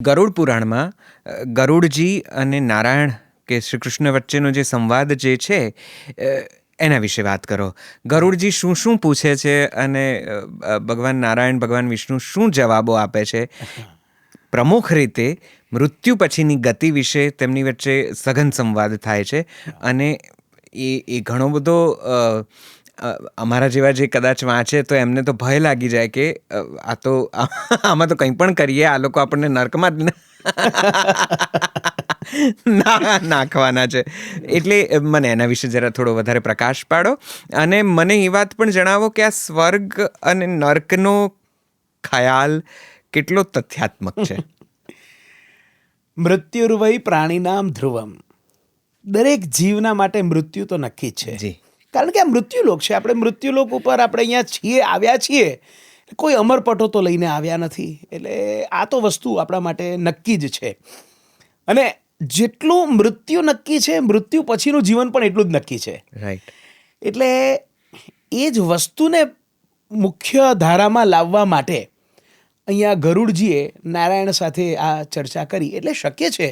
ગરુડ પુરાણમાં ગરુડજી અને નારાયણ કે શ્રી કૃષ્ણ વચ્ચેનો જે સંવાદ જે છે એના વિશે વાત કરો. ગરુડજી શું શું પૂછે છે અને ભગવાન નારાયણ ભગવાન વિષ્ણુ શું જવાબો આપે છે. પ્રમુખ રીતે મૃત્યુ પછીની ગતિ વિશે તેમની વચ્ચે સઘન સંવાદ થાય છે અને એ ઘણો બધો અમારા જેવા જે કદાચ વાંચે તો એમને તો ભય લાગી જાય કે આ તો આમાં તો કંઈ પણ કરીએ આ લોકો આપણને નર્કમાં જ નાખવાના છે. એટલે મને એના વિશે જરા થોડો વધારે પ્રકાશ પાડો અને મને એ વાત પણ જણાવો કે આ સ્વર્ગ અને નર્કનો ખ્યાલ કેટલો તથ્યાત્મક છે. મૃત્યુર્વય પ્રાણીનામ ધ્રુવમ. દરેક જીવના માટે મૃત્યુ તો નક્કી જ છે. જી, કારણ કે આ મૃત્યુલોક છે. આપણે મૃત્યુલોક ઉપર આપણે અહીંયા છીએ, આવ્યા છીએ. કોઈ અમરપટો તો લઈને આવ્યા નથી. એટલે આ તો વસ્તુ આપણા માટે નક્કી જ છે. અને જેટલું મૃત્યુ નક્કી છે, મૃત્યુ પછીનું જીવન પણ એટલું જ નક્કી છે. રાઈટ. એટલે એ જ વસ્તુને મુખ્ય ધારામાં લાવવા માટે અહીંયા ગરુડજીએ નારાયણ સાથે આ ચર્ચા કરી. એટલે શક્ય છે,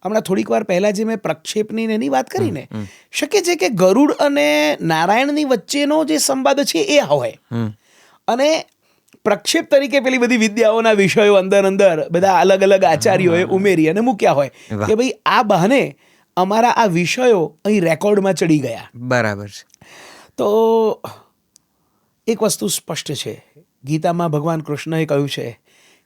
હમણાં થોડીક વાર પહેલાં જે મેં પ્રક્ષેપની એની વાત કરીને, શક્ય છે કે ગરુડ અને નારાયણની વચ્ચેનો જે સંવાદ છે એ હોય અને પ્રક્ષેપ તરીકે પેલી બધી વિદ્યાઓના વિષયો અંદર બધા અલગ અલગ આચાર્યોએ ઉમેરી અને મૂક્યા હોય કે ભાઈ આ બહાને અમારા આ વિષયો અહીં રેકોર્ડમાં ચડી ગયા. બરાબર છે. તો એક વસ્તુ સ્પષ્ટ છે. ગીતામાં ભગવાન કૃષ્ણએ કહ્યું છે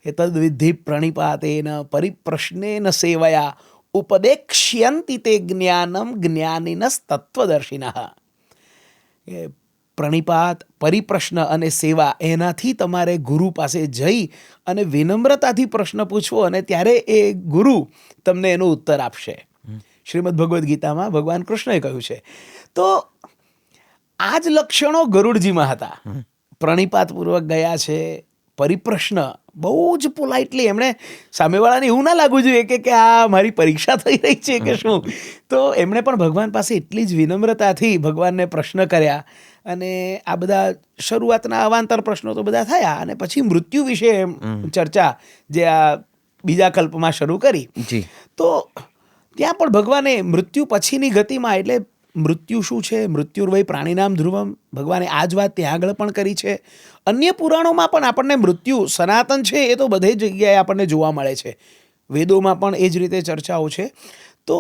કે તદ્વિધિ પ્રણિપાતેન પરિપ્રશ્નેન સેવયા ઉપદેક્ષ્યંતિ તે જ્ઞાનમ જ્ઞાનિનસ તત્વદર્શિનઃ. પ્રણિપાત, પરિપ્રશ્ન અને સેવા, એનાથી તમારે ગુરુ પાસે જઈ અને વિનમ્રતાથી પ્રશ્ન પૂછવો અને ત્યારે એ ગુરુ તમને એનો ઉત્તર આપશે. શ્રીમદ ભગવદ્ ગીતામાં ભગવાન કૃષ્ણએ કહ્યું છે. તો આ જ લક્ષણો ગરુડજીમાં હતા. પ્રણિપાતપૂર્વક ગયા છે. પરિપ્રશ્ન બહુ જ પોલાઇટલી, એમણે સામેવાળાને એવું ના લાગવું જોઈએ કે આ મારી પરીક્ષા થઈ રહી છે કે શું. તો એમણે પણ ભગવાન પાસે એટલી જ વિનમ્રતાથી ભગવાનને પ્રશ્ન કર્યા અને આ બધા શરૂઆતના અવાંતર પ્રશ્નો તો બધા થયા અને પછી મૃત્યુ વિશે ચર્ચા જે આ બીજા કલ્પમાં શરૂ કરી. તો ત્યાં પણ ભગવાને મૃત્યુ પછીની ગતિમાં, એટલે મૃત્યુ શું છે, મૃત્યુર્વય પ્રાણીનામ ધ્રુવમ, ભગવાને આ જ વાત ત્યાં આગળ પણ કરી છે. અન્ય પુરાણોમાં પણ આપણને મૃત્યુ સનાતન છે એ તો બધે જગ્યાએ આપણને જોવા મળે છે. વેદોમાં પણ એ જ રીતે ચર્ચાઓ છે. તો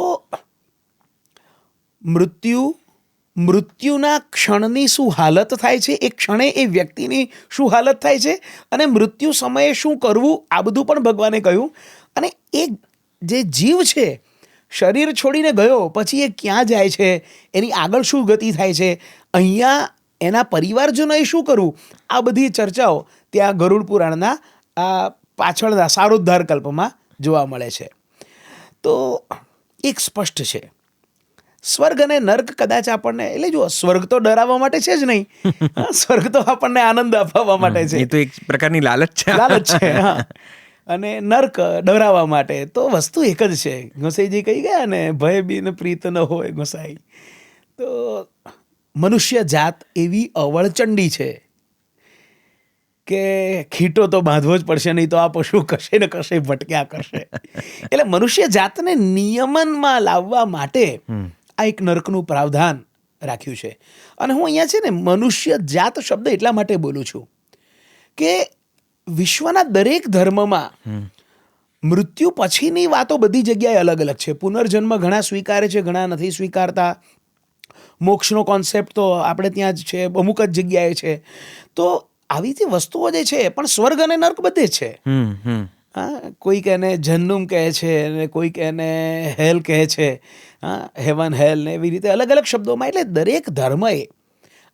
મૃત્યુના ક્ષણની શું હાલત થાય છે, એ ક્ષણે એ વ્યક્તિની શું હાલત થાય છે અને મૃત્યુ સમયે શું કરવું, આ બધું પણ ભગવાને કહ્યું. અને એ જે જીવ છે, શરીર છોડીને ગયો પછી એ ક્યાં જાય છે, એની આગળ શું ગતિ થાય છે, અહીંયા એના પરિવારજનોએ શું કરવું, આ બધી ચર્ચાઓ ત્યાં ગરુડ પુરાણના આ પાછળના સારોદ્ધાર કલ્પમાં જોવા મળે છે. તો એક સ્પષ્ટ છે, સ્વર્ગ અને નર્ક કદાચ આપણને, એટલે જો સ્વર્ગ તો ડરાવવા માટે છે જ નહીં, સ્વર્ગ તો આપણને આનંદ અપાવવા માટે છે. એ તો એક પ્રકારની લાલચ છે. લાલચ છે. હા. અને નર્ક ડરાવવા માટે. તો વસ્તુ એક જ છે. ગોસાઈજી કહી ગયા ને, ભય બિન પ્રીત ન હોય ગોસાઈ. તો મનુષ્ય જાત એવી અવળચંડી છે કે ખીટો તો બાંધવો જ પડશે, નહીં તો આ પશુ કશે ને કશે ભટક્યા કરશે. એટલે મનુષ્ય જાતને નિયમનમાં લાવવા માટે આ એક નર્કનું પ્રાવધાન રાખ્યું છે. અને હું અહીંયા છે ને મનુષ્ય જાત શબ્દ એટલા માટે બોલું છું કે વિશ્વના દરેક ધર્મમાં મૃત્યુ પછીની વાતો બધી જગ્યાએ અલગ અલગ છે. પુનર્જન્મ ઘણા સ્વીકારે છે, ઘણા નથી સ્વીકારતા. મોક્ષનો કોન્સેપ્ટ તો આપણે ત્યાં જ છે, અમુક જ જગ્યાએ છે. તો આવી જે વસ્તુઓ જે છે, પણ સ્વર્ગ અને નર્ક બધે છે. હા, કોઈક એને જન્નુમ કહે છે અને કોઈક એને હેલ કહે છે. હા, હેવન હેલ ને એવી રીતે અલગ અલગ શબ્દોમાં. એટલે દરેક ધર્મએ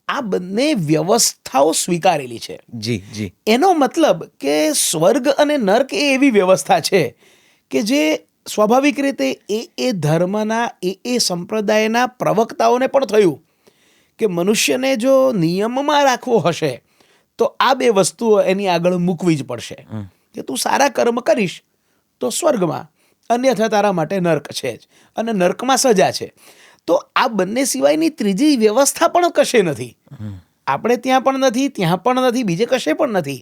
આ બંને વ્યવસ્થાઓ સ્વીકારેલી છે. જી જી. એનો મતલબ કે સ્વર્ગ અને નર્ક એ એવી વ્યવસ્થા છે કે જે સ્વાભાવિક રીતે એ ધર્મના એ સંપ્રદાયના પ્રવક્તાઓને પણ થયું કે મનુષ્યને જો નિયમમાં રાખવો હશે તો આ બે વસ્તુઓ એની આગળ મૂકવી જ પડશે. કે તું સારા કર્મ કરીશ તો સ્વર્ગમાં, અન્યથા તારા માટે નર્ક છે જ, અને નર્કમાં સજા છે. તો આ બંને સિવાયની ત્રીજી વ્યવસ્થા પણ કશે નથી. આપણે ત્યાં પણ નથી, ત્યાં પણ નથી, બીજે કશે પણ નથી.